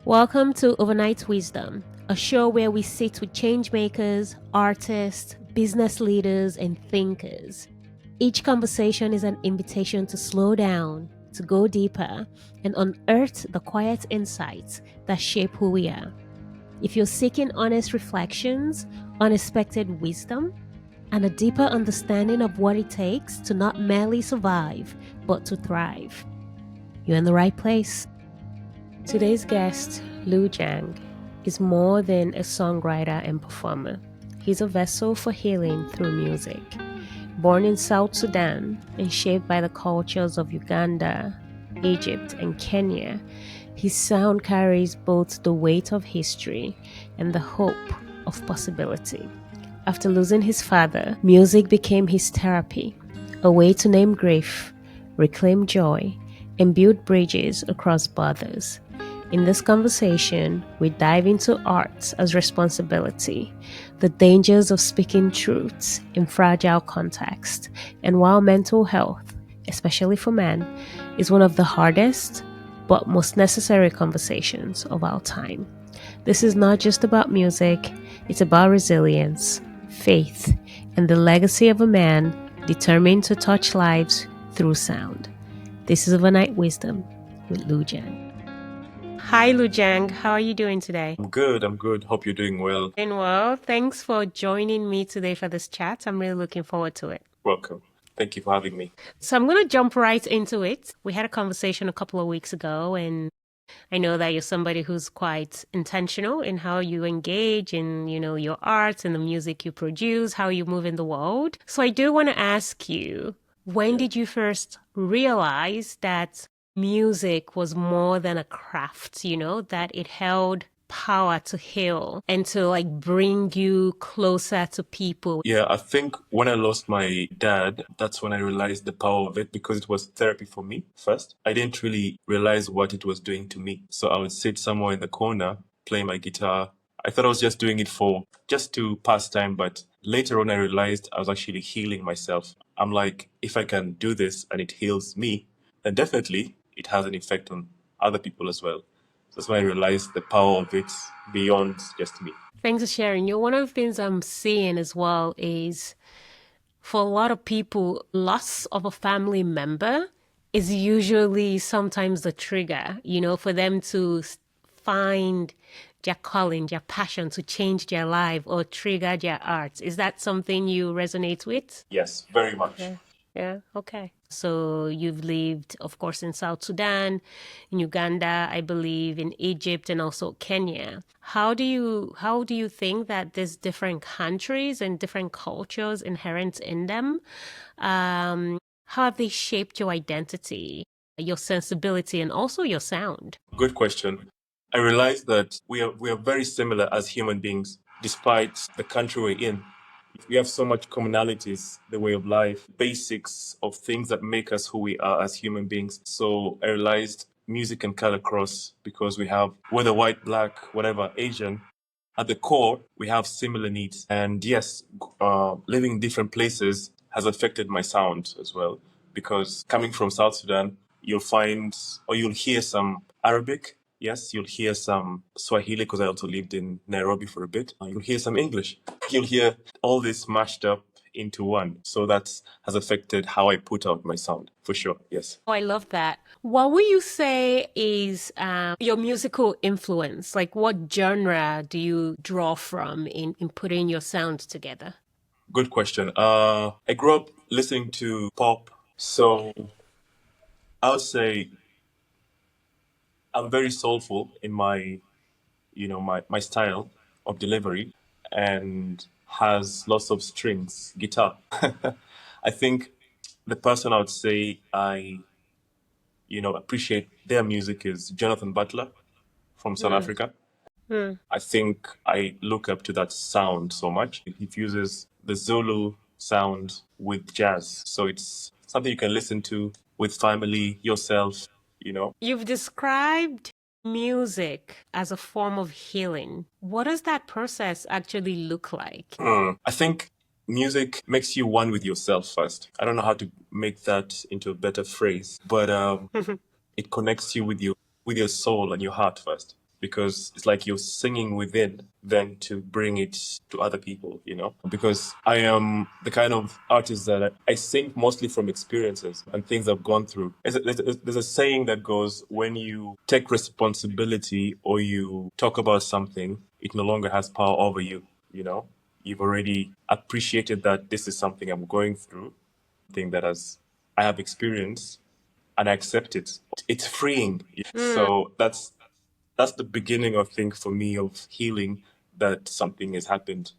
Welcome to Overnight Wisdom, a show where we sit with change makers, artists, business leaders, and thinkers. Each conversation is an invitation to slow down, to go deeper, and unearth the quiet insights that shape who we are. If you're seeking honest reflections, unexpected wisdom, and a deeper understanding of what it takes to not merely survive, but to thrive, you're in the right place. Today's guest, Lujang, is more than a songwriter and performer. He's a vessel for healing through music. Born in South Sudan and shaped by the cultures of Uganda, Egypt, and Kenya, his sound carries both the weight of history and the hope of possibility. After losing his father, music became his therapy, a way to name grief, reclaim joy, and build bridges across borders. In this conversation, we dive into art as responsibility, the dangers of speaking truths in fragile context, and while mental health, especially for men, is one of the hardest but most necessary conversations of our time. This is not just about music, it's about resilience, faith, and the legacy of a man determined to touch lives through sound. This is Overnight Wisdom with Lujang. Hi, Lujang. How are you doing today? I'm good. Hope you're doing well. Doing well. Thanks for joining me today for this chat. I'm really looking forward to it. Welcome. Thank you for having me. So I'm going to jump right into it. We had a conversation a couple of weeks ago, and I know that you're somebody who's quite intentional in how you engage in, your art and the music you produce, how you move in the world. So I do want to ask you, when did you first realize that music was more than a craft, that it held power to heal and to bring you closer to people? Yeah, I think when I lost my dad, that's when I realized the power of it because it was therapy for me first. I didn't really realize what it was doing to me. So I would sit somewhere in the corner, play my guitar. I thought I was just doing it for just to pass time, but later on I realized I was actually healing myself. I'm like, if I can do this and it heals me, then definitely it has an effect on other people as well. That's when I realized the power of it beyond just me. Thanks for sharing. One of the things I'm seeing as well is for a lot of people, loss of a family member is usually sometimes the trigger, for them to find their calling, their passion to change their life or trigger their art. Is that something you resonate with? Yes, very much. Yeah, okay. So you've lived, of course, in South Sudan, in Uganda, I believe, in Egypt, and also Kenya. How do you think that these different countries and different cultures inherent in them, how have they shaped your identity, your sensibility, and also your sound? Good question. I realize that we are very similar as human beings, despite the country we're in. We have so much commonalities, the way of life, basics of things that make us who we are as human beings. So I realized music can cut across because we have, whether white, black, whatever, Asian, at the core, we have similar needs. And yes, living in different places has affected my sound as well. Because coming from South Sudan, you'll find, or you'll hear some Arabic. Yes, you'll hear some Swahili because I also lived in Nairobi for a bit. You'll hear some English. You'll hear all this mashed up into one. So that has affected how I put out my sound, for sure. Yes. Oh, I love that. What would you say is your musical influence? Like, what genre do you draw from in putting your sound together? Good question. I grew up listening to pop. So I would say I'm very soulful in my style of delivery and has lots of strings, guitar. I think the person I would say I appreciate their music is Jonathan Butler from South Mm, Africa. mm. I think I look up to that sound so much. He fuses the Zulu sound with jazz. So it's something you can listen to with family, yourself. You've described music as a form of healing. What does that process actually look like? I think music makes you one with yourself first. I don't know how to make that into a better phrase, but it connects you with your soul and your heart first. because it's like you're singing within then to bring it to other people, because I am the kind of artist that I sing mostly from experiences and things I've gone through. There's a saying that goes, when you take responsibility or you talk about something, it no longer has power over you, you've already appreciated that this is something I'm going through, thing that I have experienced, and I accept it. It's freeing. So that's the beginning, I think, for me, of healing, that something has happened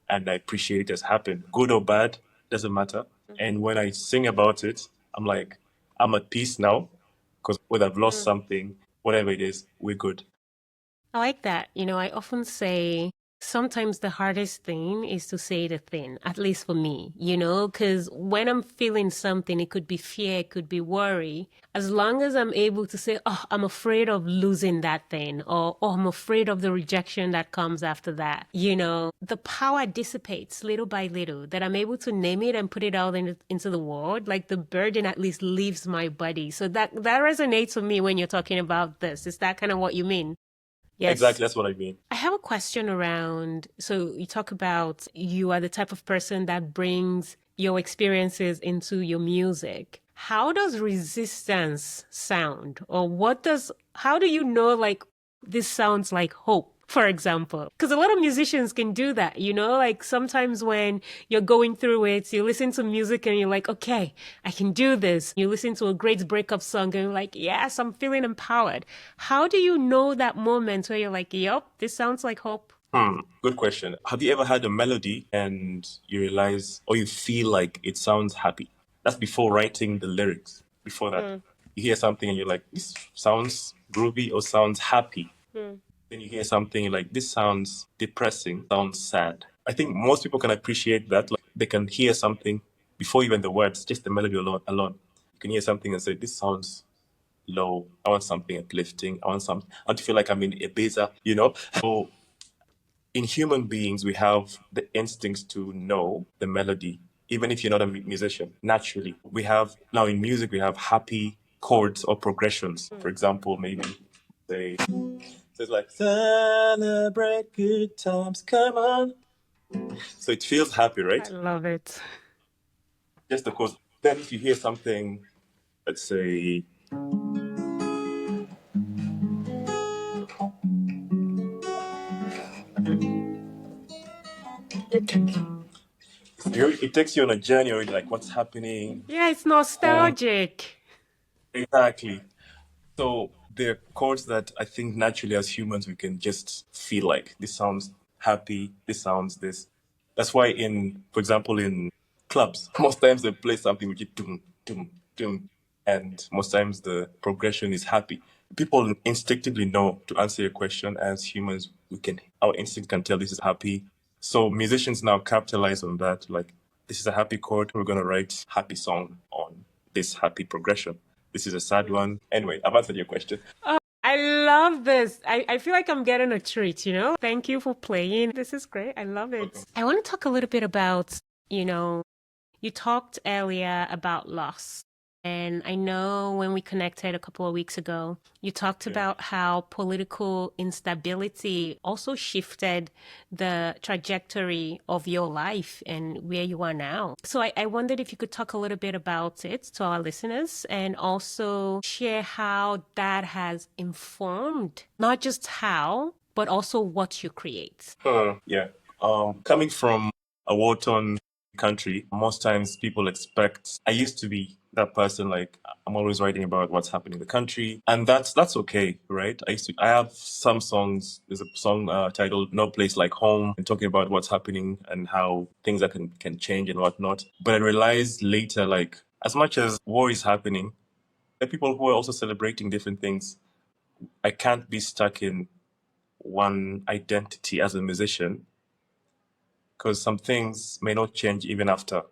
and I appreciate it has happened. Good or bad, doesn't matter. And when I sing about it, I'm like, I'm at peace now, because whether I've lost something, whatever it is, we're good. I like that. I often say sometimes the hardest thing is to say the thing, at least for me, because when I'm feeling something, it could be fear, it could be worry. As long as I'm able to say, oh, I'm afraid of losing that thing, or oh, I'm afraid of the rejection that comes after that, the power dissipates little by little, that I'm able to name it and put it out into the world. Like the burden at least leaves my body. So that resonates with me when you're talking about this. Is that kind of what you mean? Yes. Exactly, that's what I mean. I have a question around, so you talk about you are the type of person that brings your experiences into your music. How does resistance sound? Or how do you know, like, this sounds like hope, for example? Because a lot of musicians can do that, like sometimes when you're going through it, you listen to music and you're like, okay, I can do this. You listen to a great breakup song and you're like, yes, I'm feeling empowered. How do you know that moment where you're like, yep, this sounds like hope? Good question. Have you ever had a melody and you realize or you feel like it sounds happy? That's before writing the lyrics. Before that, you hear something and you're like, this sounds groovy or sounds happy. Then you hear something like, this sounds depressing, sounds sad. I think most people can appreciate that. Like they can hear something before even the words, just the melody alone. You can hear something and say, this sounds low. I want something uplifting. I want to feel like I'm in Ibiza. So in human beings, we have the instincts to know the melody, even if you're not a musician. Naturally, now in music, we have happy chords or progressions. For example, maybe say, so it's like, celebrate good times, come on. So it feels happy, right? I love it. Just of course. Then if you hear something, let's say, it takes you on a journey already, like what's happening. Yeah, it's nostalgic. Exactly. So there are chords that I think naturally as humans we can just feel like this sounds happy, this sounds this. That's why for example, in clubs, most times they play something which is doom, doom, doom, and most times the progression is happy. People instinctively know, to answer your question, as humans, our instinct can tell this is happy. So musicians now capitalize on that, like this is a happy chord, we're gonna write happy song on this happy progression. This is a sad one. Anyway, I've answered your question. Oh, I love this. I feel like I'm getting a treat. Thank you for playing. This is great. I love it. Welcome. I want to talk a little bit about, you talked earlier about loss. And I know when we connected a couple of weeks ago, you talked about how political instability also shifted the trajectory of your life and where you are now. So I wondered if you could talk a little bit about it to our listeners and also share how that has informed not just how, but also what you create. Yeah. Coming from a war-torn country, most times people expect. I used to be that person, like I'm always writing about what's happening in the country, and that's okay, right? I have some songs. There's a song titled "No Place Like Home" and talking about what's happening and how things that can change and whatnot. But I realized later, like as much as war is happening, there are people who are also celebrating different things. I can't be stuck in one identity as a musician because some things may not change even after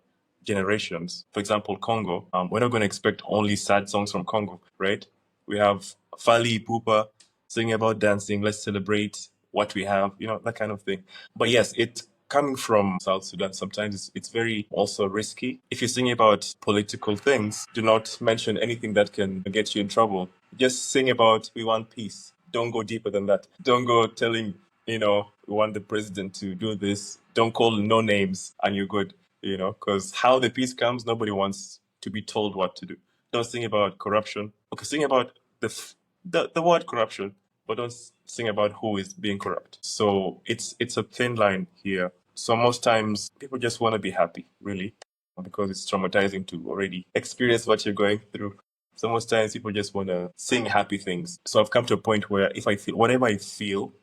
generations. For example, Congo. We're not going to expect only sad songs from Congo, right? We have Fali Ipupa singing about dancing. Let's celebrate what we have, that kind of thing. But yes, it coming from South Sudan, sometimes it's very also risky. If you're singing about political things, do not mention anything that can get you in trouble. Just sing about we want peace. Don't go deeper than that. Don't go telling, we want the president to do this. Don't call no names and you're good, because how the peace comes, nobody wants to be told what to do. Don't sing about corruption. Okay, sing about the word corruption, but don't sing about who is being corrupt. So it's a thin line here. So most times people just want to be happy, really, because it's traumatizing to already experience what you're going through. So most times people just want to sing happy things. So I've come to a point where if I feel whatever I feel,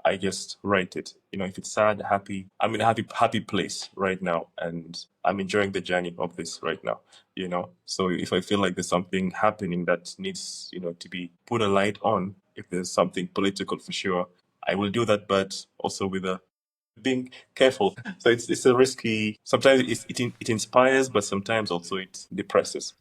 I just write it. If it's sad, happy, I'm in a happy place right now, and I'm enjoying the journey of this right now. So if I feel like there's something happening that needs, to be put a light on, if there's something political for sure, I will do that, but also with a being careful. So it's a risky. Sometimes it inspires, but sometimes also it depresses.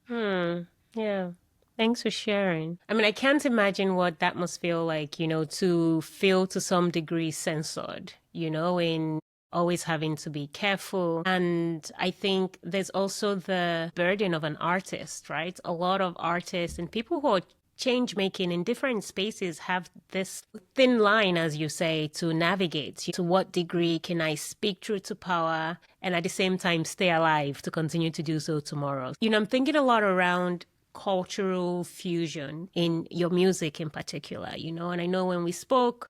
Yeah. Thanks for sharing. I mean, I can't imagine what that must feel like, to feel to some degree censored, in always having to be careful. And I think there's also the burden of an artist, right? A lot of artists and people who are change making in different spaces have this thin line, as you say, to navigate. To what degree can I speak truth to power and at the same time stay alive to continue to do so tomorrow? I'm thinking a lot around cultural fusion in your music in particular, and I know when we spoke,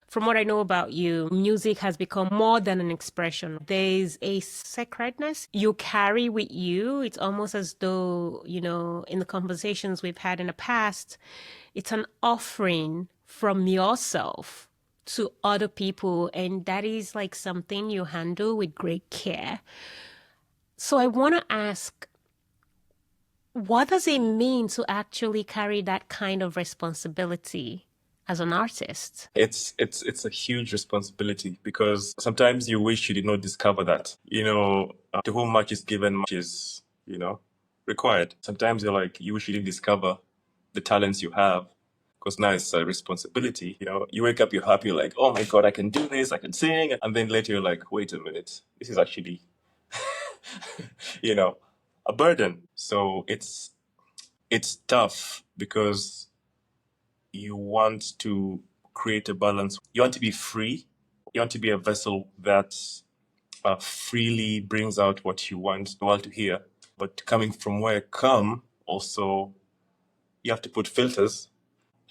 from what I know about you, music has become more than an expression. There's a sacredness you carry with you. It's almost as though, in the conversations we've had in the past, it's an offering from yourself to other people. And that is like something you handle with great care. So I want to ask, what does it mean to actually carry that kind of responsibility as an artist? It's a huge responsibility because sometimes you wish you did not discover that. To whom much is given, much is, required. Sometimes you're like, you wish you didn't discover the talents you have because now it's a responsibility. You wake up, you're happy, you're like, oh my God, I can do this, I can sing. And then later you're like, wait a minute, this is actually, a burden. So it's tough because you want to create a balance. You want to be free. You want to be a vessel that freely brings out what you want the world to hear. But coming from where I come, also, you have to put filters.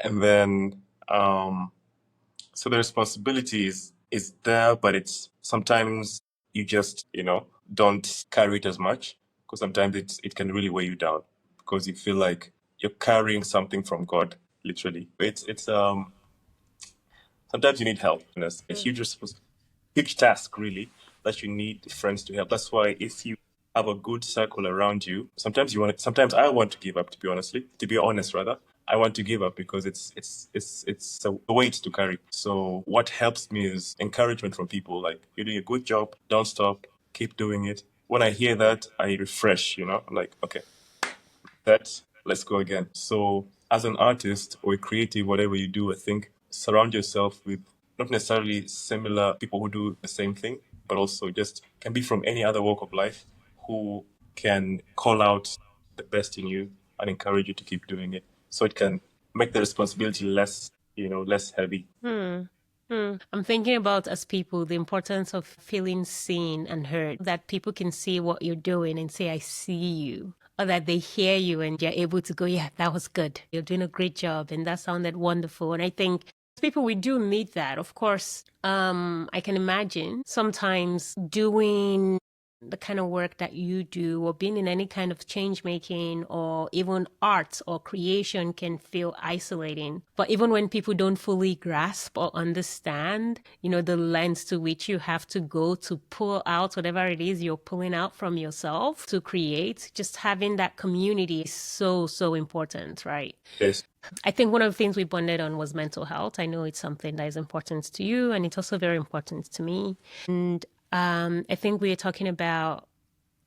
And then, so the responsibility is there, but it's sometimes you just, don't carry it as much because sometimes it can really weigh you down because you feel like you're carrying something from God, literally. It's sometimes you need help. And it's a huge task, really, that you need friends to help. That's why if you have a good circle around you, sometimes I want to give up, to be honest, rather. I want to give up because it's a weight to carry. So what helps me is encouragement from people like, you're doing a good job, don't stop, keep doing it. When I hear that, I refresh, I'm like, okay, let's go again. So as an artist or a creative, whatever you do, I think surround yourself with not necessarily similar people who do the same thing, but also just can be from any other walk of life who can call out the best in you and encourage you to keep doing it. So it can make the responsibility less heavy. I'm thinking about, as people, the importance of feeling seen and heard, that people can see what you're doing and say, I see you, or that they hear you and you're able to go, yeah, that was good. You're doing a great job. And that sounded wonderful. And I think as people, we do need that. Of course, I can imagine sometimes doing the kind of work that you do or being in any kind of change making or even art or creation can feel isolating. But even when people don't fully grasp or understand, the lens to which you have to go to pull out whatever it is you're pulling out from yourself to create, just having that community is so, so important, right? Yes. I think one of the things we bonded on was mental health. I know it's something that is important to you and it's also very important to me. And I think we are talking about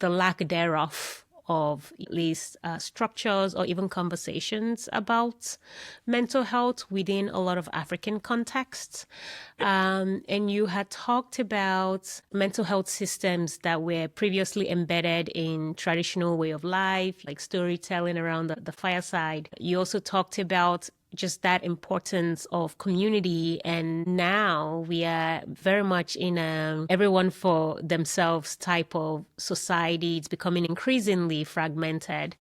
the lack thereof of at least structures or even conversations about mental health within a lot of African contexts. And you had talked about mental health systems that were previously embedded in traditional way of life, like storytelling around the fireside. You also talked about just that importance of community. And now we are very much in a everyone for themselves type of society. It's becoming increasingly fragmented.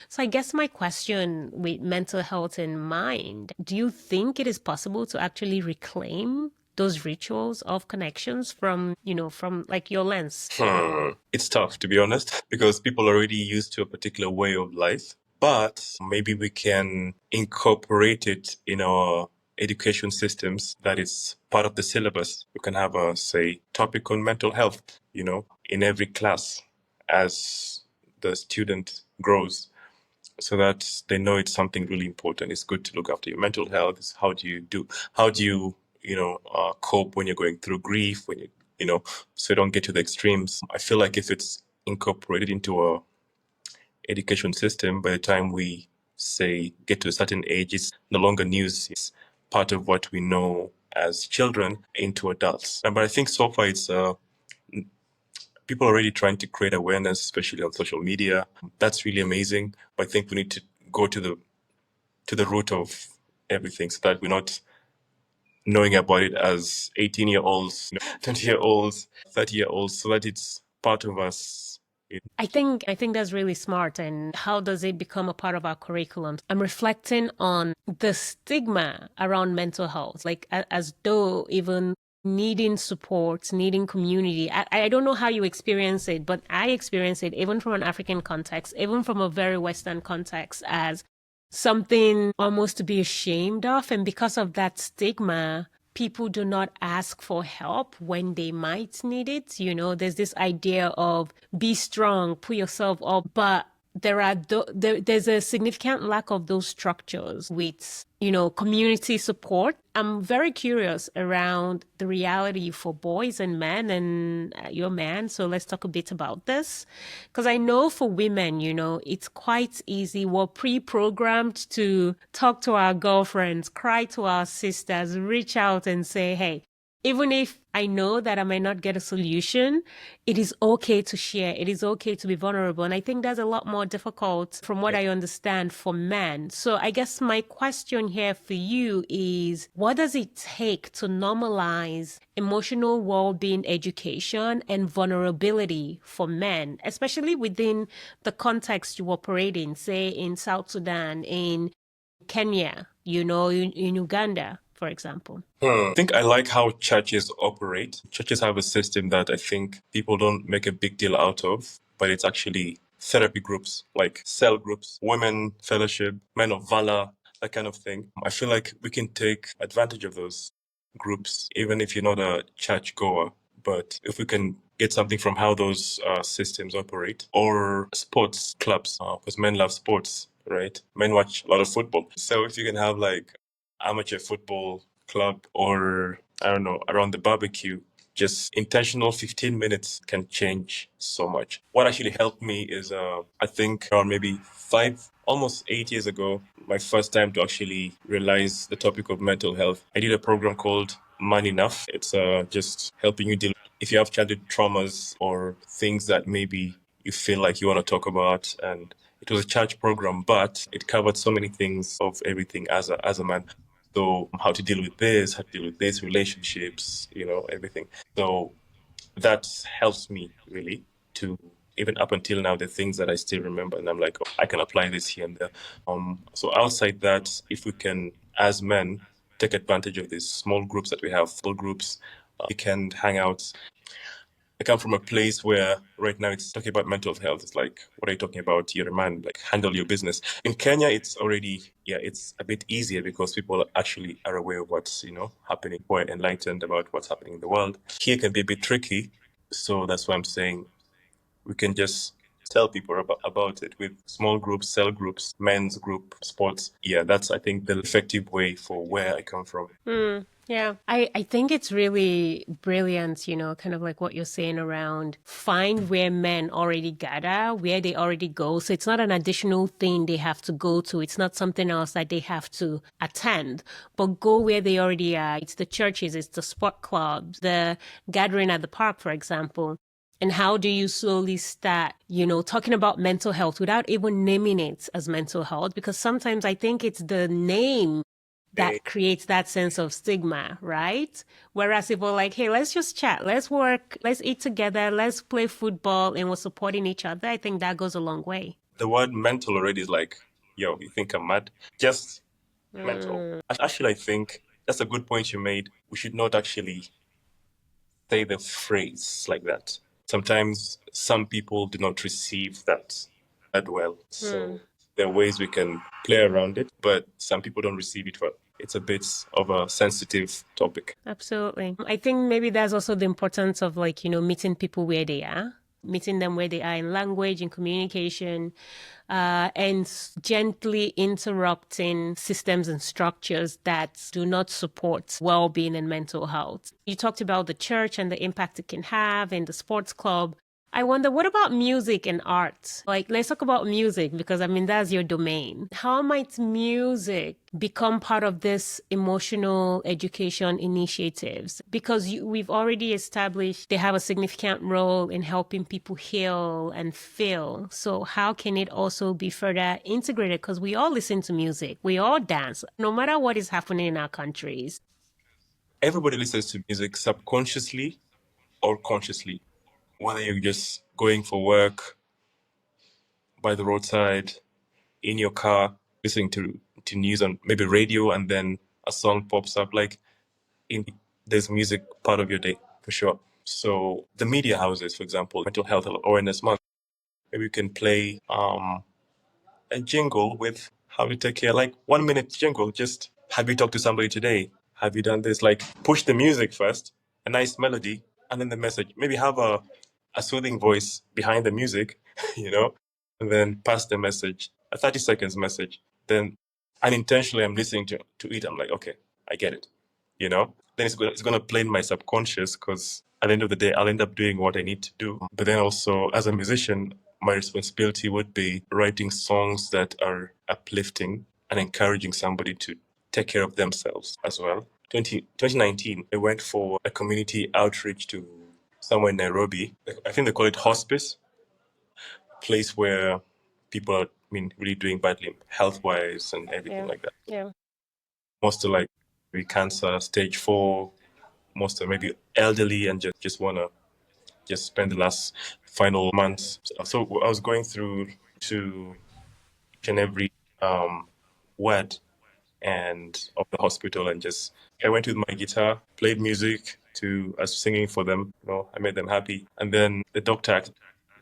So I guess my question with mental health in mind, do you think it is possible to actually reclaim those rituals of connections from, from like your lens? It's tough, to be honest, because people are already used to a particular way of life. But maybe we can incorporate it in our education systems that is part of the syllabus. We can have a, say, topic on mental health, in every class as the student grows, so that they know it's something really important. It's good to look after your mental health. It's how do you, cope when you're going through grief, so you don't get to the extremes. I feel like if it's incorporated into our education system, by the time we say get to a certain age, it's no longer news. It's part of what we know as children into adults. But I think so far it's people are already trying to create awareness, especially on social media. That's really amazing. But I think we need to go to the root of everything, so that we're not knowing about it as 18-year-olds, 20-year-olds, 30-year-olds, so that it's part of us. I think that's really smart. And how does it become a part of our curriculum? I'm reflecting on the stigma around mental health, like as though even needing support, needing community. I don't know how you experience it, but I experience it even from an African context, even from a very Western context, as something almost to be ashamed of. And because of that stigma, people do not ask for help when they might need it. There's this idea of be strong, pull yourself up, but there's a significant lack of those structures with, community support. I'm very curious around the reality for boys and men, and you're a man, so let's talk a bit about this. Because I know for women, it's quite easy. We're pre-programmed to talk to our girlfriends, cry to our sisters, reach out and say, hey, even if I know that I might not get a solution, it is okay to share. It is okay to be vulnerable. And I think that's a lot more difficult, from what I understand, for men. So I guess my question here for you is, what does it take to normalize emotional well-being education and vulnerability for men, especially within the context you operate in, say in South Sudan, in Kenya, in Uganda, for example? I think I like how churches operate. Churches have a system that I think people don't make a big deal out of, but it's actually therapy groups, like cell groups, women fellowship, men of valor, that kind of thing. I feel like we can take advantage of those groups, even if you're not a church goer. But if we can get something from how those systems operate, or sports clubs, because men love sports, right? Men watch a lot of football. So if you can have like amateur football club, or I don't know, around the barbecue, just intentional 15 minutes can change so much. What actually helped me is I think around maybe 8 years ago, my first time to actually realize the topic of mental health. I did a program called Man Enough. It's just helping you deal if you have childhood traumas or things that maybe you feel like you want to talk about. And it was a church program, but it covered so many things of everything as a man. So how to deal with this, how to deal with this, relationships, everything. So that helps me really to, even up until now, the things that I still remember, and I'm like, oh, I can apply this here and there. So outside that, if we can, as men, take advantage of these small groups that we have, full groups, we can hang out. I come from a place where right now it's talking about mental health. It's like, what are you talking about? You're a man, like handle your business. In Kenya, it's already, it's a bit easier because people actually are aware of what's, happening. We're enlightened about what's happening in the world. Here can be a bit tricky. So that's why I'm saying we can just tell people about it with small groups, cell groups, men's group, sports. Yeah, that's, I think, the effective way for where I come from. Yeah, I think it's really brilliant, kind of like what you're saying around find where men already gather, where they already go. So it's not an additional thing they have to go to. It's not something else that they have to attend, but go where they already are. It's the churches, it's the sport clubs, the gathering at the park, for example. And how do you slowly start, talking about mental health without even naming it as mental health? Because sometimes I think it's the name that creates that sense of stigma, right? Whereas if we're like, hey, let's just chat, let's work, let's eat together, let's play football, and we're supporting each other, I think that goes a long way. The word mental already is like, yo, you think I'm mad? Just mental. Actually, I think that's a good point you made. We should not actually say the phrase like that. Sometimes some people do not receive that well. So there are ways we can play around it, but some people don't receive it well. It's a bit of a sensitive topic. Absolutely. I think maybe that's also the importance of like, meeting people where they are, meeting them where they are in language, in communication, and gently interrupting systems and structures that do not support well-being and mental health. You talked about the church and the impact it can have in the sports club. I wonder, what about music and art? Like, let's talk about music because I mean, that's your domain. How might music become part of this emotional education initiatives? Because we've already established they have a significant role in helping people heal and feel. So, how can it also be further integrated? Because we all listen to music, we all dance, no matter what is happening in our countries. Everybody listens to music subconsciously or consciously, whether you're just going for work by the roadside, in your car, listening to news on maybe radio, and then a song pops up. Like in there's music part of your day for sure. So the media houses, for example, Mental Health Awareness Month, maybe you can play a jingle with how to take care, like 1 minute jingle. Just have you talked to somebody today? Have you done this? Like push the music first, a nice melody, and then the message. Maybe have a soothing voice behind the music, you know, and then pass the message, a 30 seconds message. Then unintentionally, I'm listening to it. I'm like, okay, I get it, you know. Then it's gonna play in my subconscious because at the end of the day, I'll end up doing what I need to do. But then also, as a musician, my responsibility would be writing songs that are uplifting and encouraging somebody to take care of themselves as well. 2019, I went for a community outreach to somewhere in Nairobi. I think they call it hospice, a place where people are, I mean, really doing badly health wise and everything like that. Yeah. Most are like maybe cancer, stage 4, most are maybe elderly and just want to just spend the last final months. So I was going through to each and every ward and of the hospital, and just I went with my guitar, played music to I was singing for them. You know, I made them happy, and then the doctor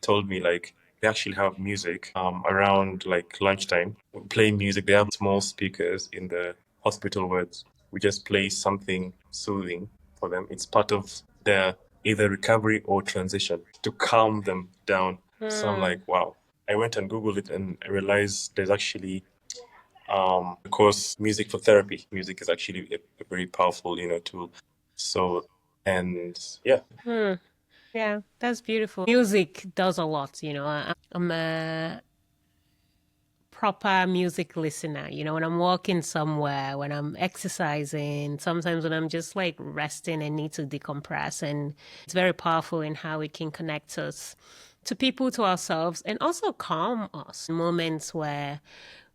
told me like they actually have music around like lunchtime. We play music. They have small speakers in the hospital wards. We just play something soothing for them. It's part of their either recovery or transition to calm them down. So I'm like, wow. I went and Googled it and I realized there's actually of course, music for therapy. Music is actually a very powerful, tool. So, and yeah, Yeah, that's beautiful. Music does a lot, I'm a proper music listener, when I'm walking somewhere, when I'm exercising, sometimes when I'm just like resting and need to decompress. And it's very powerful in how it can connect us to people, to ourselves, and also calm us in moments where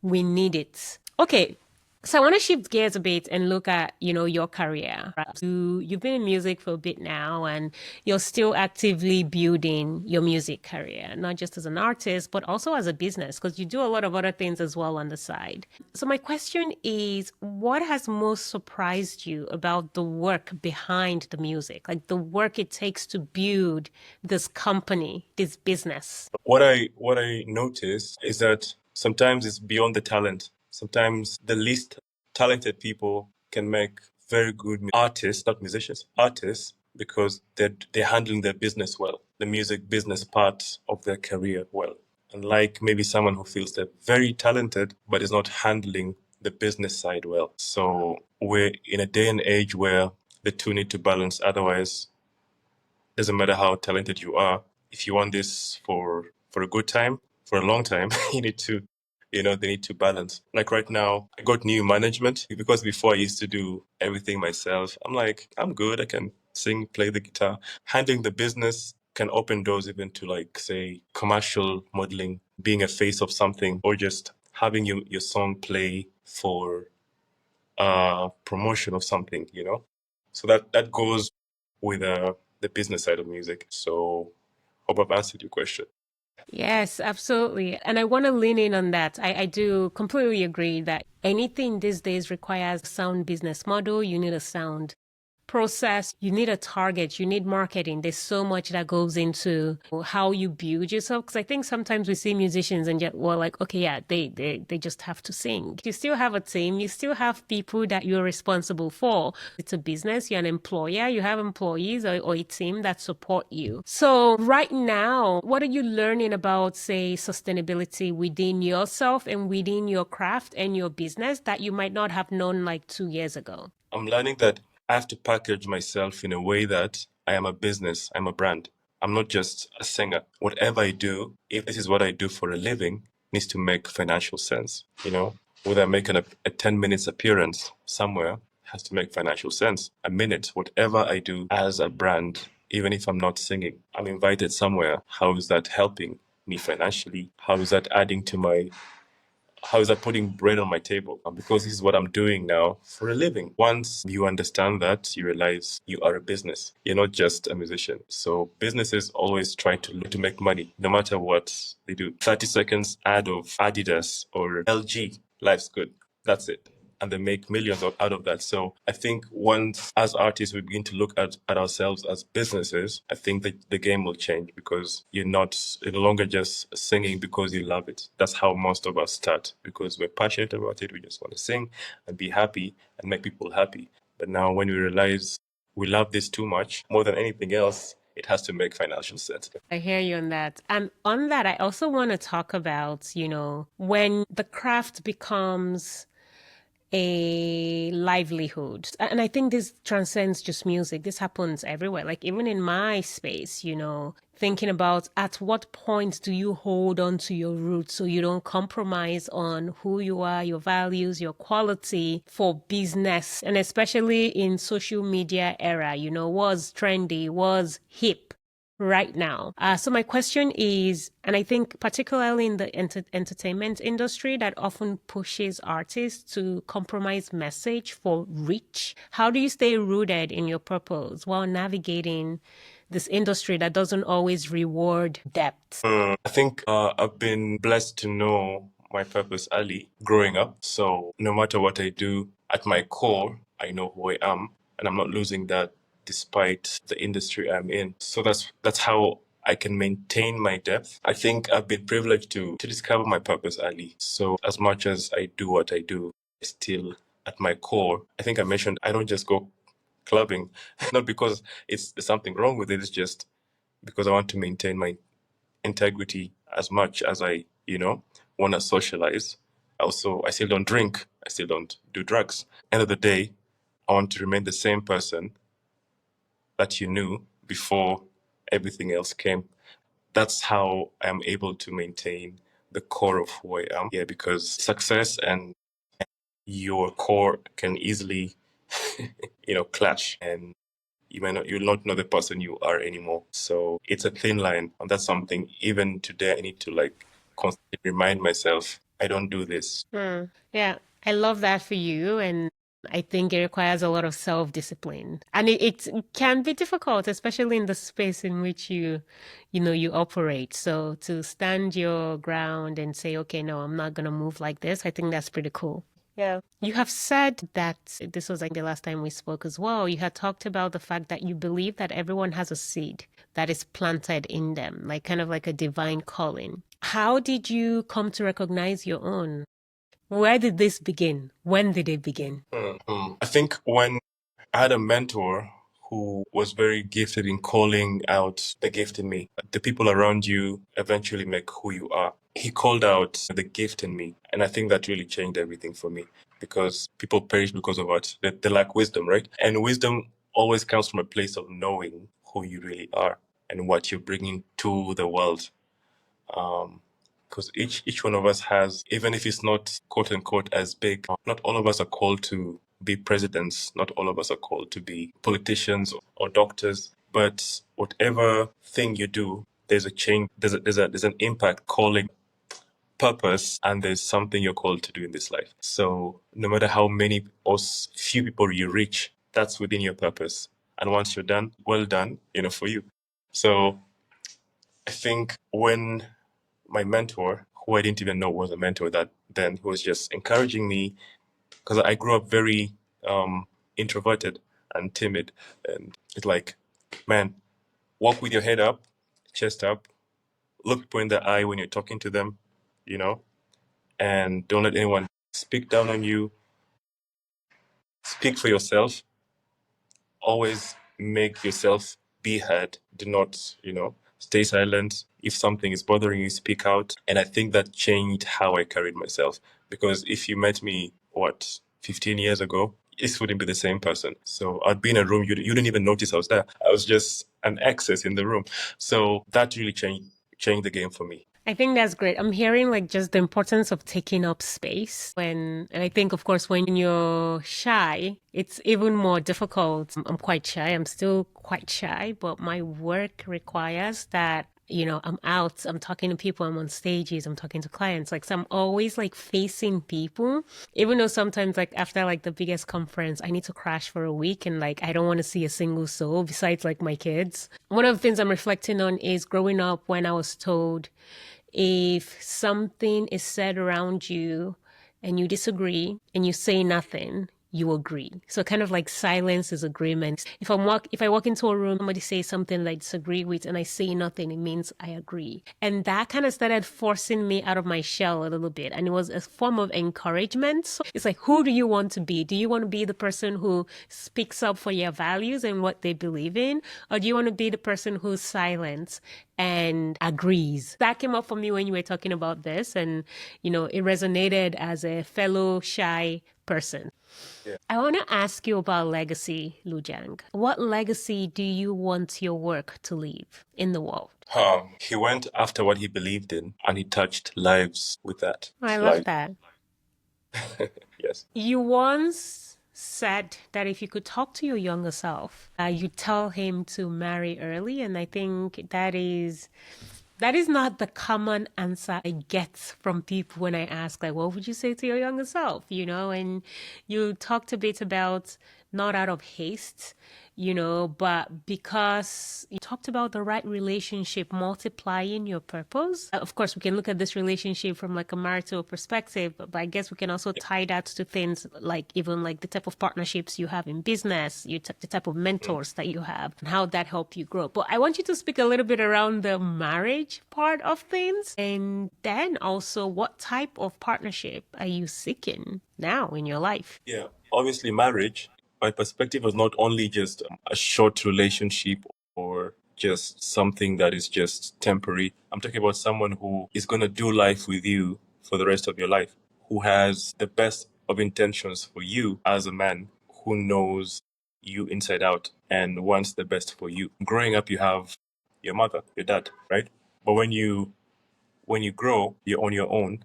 we need it. Okay, so I want to shift gears a bit and look at, your career. Right? You've been in music for a bit now and you're still actively building your music career, not just as an artist, but also as a business, because you do a lot of other things as well on the side. So my question is, what has most surprised you about the work behind the music, like the work it takes to build this company, this business? what I noticed is that sometimes it's beyond the talent. Sometimes the least talented people can make very good artists, not musicians, artists, because they're handling their business well, the music business part of their career well. Unlike maybe someone who feels they're very talented but is not handling the business side well. So we're in a day and age where the two need to balance. Otherwise, doesn't matter how talented you are. If you want this for a good time, for a long time, you need to, they need to balance. Like right now, I got new management because before I used to do everything myself. I'm like, I'm good. I can sing, play the guitar. Handling the business can open doors even to like say commercial modeling, being a face of something, or just having your song play for promotion of something, you know. So that goes with the business side of music. So hope I've answered your question. Yes, absolutely. And I want to lean in on that. I do completely agree that anything these days requires a sound business model. You need a sound process, you need a target, you need marketing. There's so much that goes into how you build yourself. Because I think sometimes we see musicians and just, well, like, okay, yeah, they just have to sing. You still have a team, you still have people that you're responsible for. It's a business, you're an employer, you have employees or a team that support you. So right now, what are you learning about, say, sustainability within yourself and within your craft and your business that you might not have known like 2 years ago? I'm learning that I have to package myself in a way that I am a business, I'm a brand. I'm not just a singer. Whatever I do, if this is what I do for a living, needs to make financial sense. You know, whether I'm making a 10 minutes appearance somewhere has to make financial sense. A minute, whatever I do as a brand, even if I'm not singing, I'm invited somewhere. How is that helping me financially? How is that adding to my how is that putting bread on my table? Because this is what I'm doing now for a living. Once you understand that, you realize you are a business. You're not just a musician. So businesses always try to look to make money, no matter what they do. 30 seconds ad of Adidas or LG, life's good. That's it. And they make millions out of that. So I think once, as artists, we begin to look at ourselves as businesses, I think that the game will change because you're no longer just singing because you love it. That's how most of us start because we're passionate about it. We just want to sing and be happy and make people happy. But now when we realize we love this too much, more than anything else, it has to make financial sense. I hear you on that. And on that, I also want to talk about, when the craft becomes a livelihood. And I think this transcends just music. This happens everywhere. Like even in my space, thinking about at what point do you hold on to your roots so you don't compromise on who you are, your values, your quality for business. And especially in social media era, was trendy, was hip right now. So my question is, and I think particularly in the entertainment industry that often pushes artists to compromise message for reach, how do you stay rooted in your purpose while navigating this industry that doesn't always reward depth? I think I've been blessed to know my purpose early growing up. So no matter what I do, at my core, I know who I am, and I'm not losing that despite the industry I'm in. So that's how I can maintain my depth. I think I've been privileged to discover my purpose early. So as much as I do what I do, still at my core, I think I mentioned I don't just go clubbing, not because there's something wrong with it. It's just because I want to maintain my integrity as much as I, want to socialize. Also, I still don't drink. I still don't do drugs. End of the day, I want to remain the same person that you knew before everything else came. That's how I'm able to maintain the core of who I am. Yeah, because success and your core can easily, clash, and you'll not know the person you are anymore. So it's a thin line, and that's something even today I need to like constantly remind myself I don't do this. Yeah, I love that for you. And I think it requires a lot of self-discipline. And it can be difficult, especially in the space in which you operate. So to stand your ground and say, okay, no, I'm not going to move like this, I think that's pretty cool. Yeah. You have said that this was like the last time we spoke as well. You had talked about the fact that you believe that everyone has a seed that is planted in them, like kind of like a divine calling. How did you come to recognize your own? Where did this begin? When did it begin? I think when I had a mentor who was very gifted in calling out the gift in me. The people around you eventually make who you are. He called out the gift in me. And I think that really changed everything for me because people perish because of what? They lack wisdom, right? And wisdom always comes from a place of knowing who you really are and what you're bringing to the world. Because each one of us has, even if it's not quote unquote as big, not all of us are called to be presidents. Not all of us are called to be politicians or doctors. But whatever thing you do, there's a change. There's an impact calling. purpose and there's something you're called to do in this life. So no matter how many or few people you reach, that's within your purpose. And once you're done, well done, for you. So I think when my mentor, who I didn't even know was a mentor that then, who was just encouraging me, because I grew up very introverted and timid. And it's like, man, walk with your head up, chest up, look people in the eye when you're talking to them, you know, and don't let anyone speak down on you. Speak for yourself. Always make yourself be heard. Do not, stay silent. If something is bothering you, speak out. And I think that changed how I carried myself. Because if you met me, 15 years ago, it wouldn't be the same person. So I'd be in a room, you didn't even notice I was there. I was just an access in the room. So that really changed the game for me. I think that's great. I'm hearing like just the importance of taking up space and I think of course when you're shy, it's even more difficult. I'm quite shy. I'm still quite shy, but my work requires that I'm out, I'm talking to people, I'm on stages, I'm talking to clients. Like, so I'm always like facing people, even though sometimes like after like the biggest conference, I need to crash for a week and like, I don't want to see a single soul besides like my kids. One of the things I'm reflecting on is growing up when I was told if something is said around you and you disagree and you say nothing, you agree. So kind of like silence is agreement. If I walk into a room, somebody says something that I disagree with and I say nothing, it means I agree. And that kind of started forcing me out of my shell a little bit. And it was a form of encouragement. So it's like, who do you want to be? Do you want to be the person who speaks up for your values and what they believe in? Or do you want to be the person who's silent and agrees? That came up for me when you were talking about this. And, it resonated as a fellow shy person. Yeah. I want to ask you about legacy, Lujang. What legacy do you want your work to leave in the world? He went after what he believed in and he touched lives with that. I love that. Yes. You once said that if you could talk to your younger self, you'd tell him to marry early. And I think that is not the common answer I get from people when I ask, like, what would you say to your younger self? And you talked a bit about not out of haste, but because you talked about the right relationship multiplying your purpose. Of course, we can look at this relationship from like a marital perspective, but I guess we can also tie that to things like even like the type of partnerships you have in business, the type of mentors that you have, and how that helped you grow. But I want you to speak a little bit around the marriage part of things, and then also what type of partnership are you seeking now in your life? Yeah, obviously, marriage, my perspective was not only just a short relationship or just something that is just temporary. I'm talking about someone who is going to do life with you for the rest of your life, who has the best of intentions for you as a man, who knows you inside out and wants the best for you. Growing up, you have your mother, your dad, right? But when you grow, you're on your own.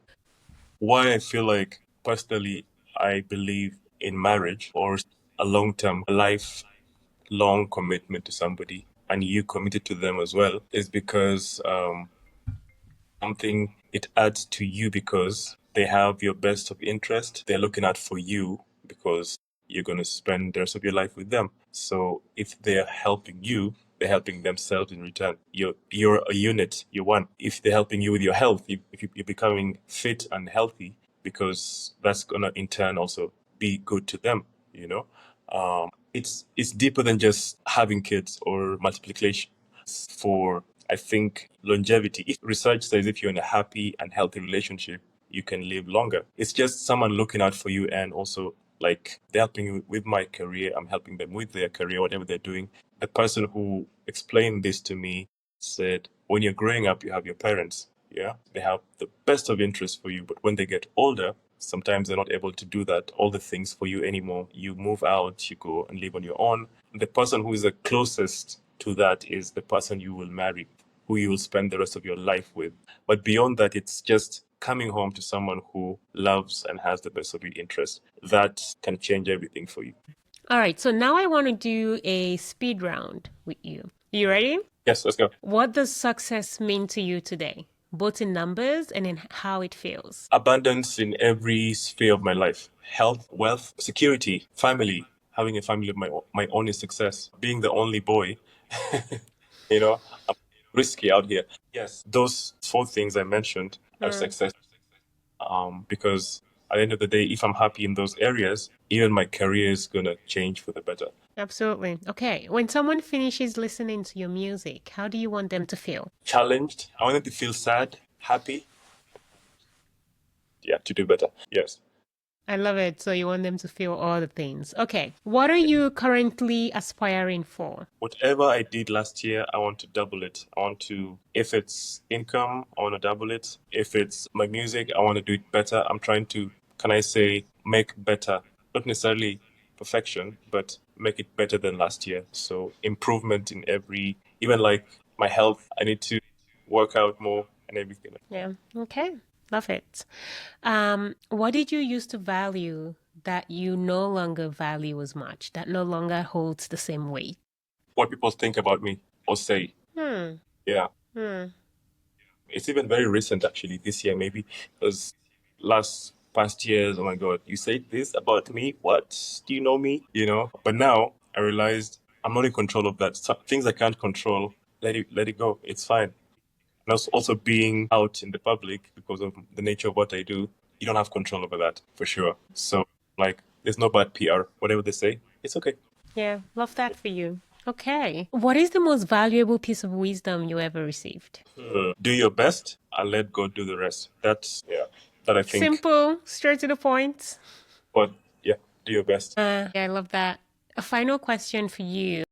Why I feel like personally I believe in marriage or a long-term lifelong commitment to somebody and you committed to them as well is because something it adds to you because they have your best of interest. They're looking out for you because you're going to spend the rest of your life with them. So if they're helping you, they're helping themselves in return. You're a unit. You're one. If they're helping you with your health, if you're becoming fit and healthy, because that's gonna in turn also be good to them. It's deeper than just having kids or multiplication. For I think longevity. If research says if you're in a happy and healthy relationship, you can live longer. It's just someone looking out for you and also like they're helping you with my career. I'm helping them with their career, whatever they're doing. The person who explained this to me said, when you're growing up, you have your parents. Yeah. They have the best of interest for you. But when they get older, sometimes they're not able to do that, all the things for you anymore. You move out, you go and live on your own. The person who is the closest to that is the person you will marry, who you will spend the rest of your life with. But beyond that, it's just coming home to someone who loves and has the best of your interest. That can change everything for you. All right, so now I want to do a speed round with you. You ready? Yes, let's go. What does success mean to you today? both in numbers and in how it feels? Abundance in every sphere of my life: health, wealth, security, family. Having a family of my own is success. Being the only boy, I'm risky out here. Yes, those four things I mentioned are success. Because at the end of the day, if I'm happy in those areas, even my career is gonna change for the better. Absolutely. Okay. When someone finishes listening to your music, how do you want them to feel? Challenged. I want them to feel sad, happy. Yeah, to do better. Yes. I love it. So you want them to feel all the things. Okay. What are you currently aspiring for? Whatever I did last year, I want to double it. If it's income, I want to double it. If it's my music, I want to do it better. I'm trying to, can I say, make better. Not necessarily perfection, but make it better than last year. So improvement in even like my health, I need to work out more and everything. Yeah. Okay. Love it. What did you used to value that you no longer value as much, that no longer holds the same weight? What people think about me or say. Yeah. It's even very recent, actually, this year, maybe, because past years, oh my God, you said this about me? What? Do you know me? But now I realized I'm not in control of that. Things I can't control, let it go. It's fine. And also being out in the public because of the nature of what I do, you don't have control over that for sure. So, like, there's no bad PR. Whatever they say, it's okay. Yeah. Love that for you. Okay. What is the most valuable piece of wisdom you ever received? Do your best and let God do the rest. That I think. Simple, straight to the point. But yeah, do your best. Yeah, I love that. A final question for you.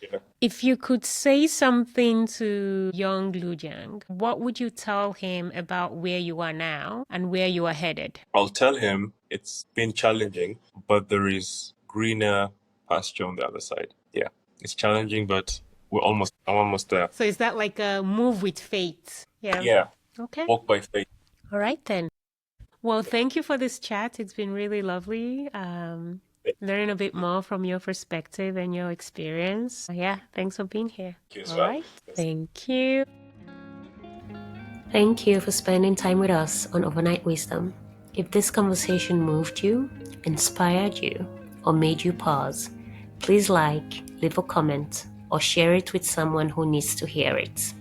Yeah. If you could say something to young Lujang, what would you tell him about where you are now and where you are headed? I'll tell him it's been challenging, but there is greener pasture on the other side. Yeah, it's challenging, but I'm almost there. So is that like a move with faith? Yeah. Yeah, Okay. walk by faith. All right then. Well, thank you for this chat. It's been really lovely. Learning a bit more from your perspective and your experience. Yeah, thanks for being here. All right. Thank you. Thank you for spending time with us on Overnight Wisdom. If this conversation moved you, inspired you, or made you pause, please leave a comment, or share it with someone who needs to hear it.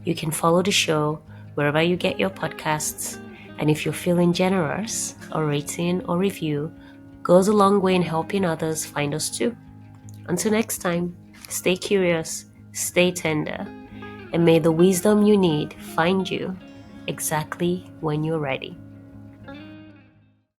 You can follow the show wherever you get your podcasts, and if you're feeling generous, a rating or review goes a long way in helping others find us too. Until next time, stay curious, stay tender, and may the wisdom you need find you exactly when you're ready.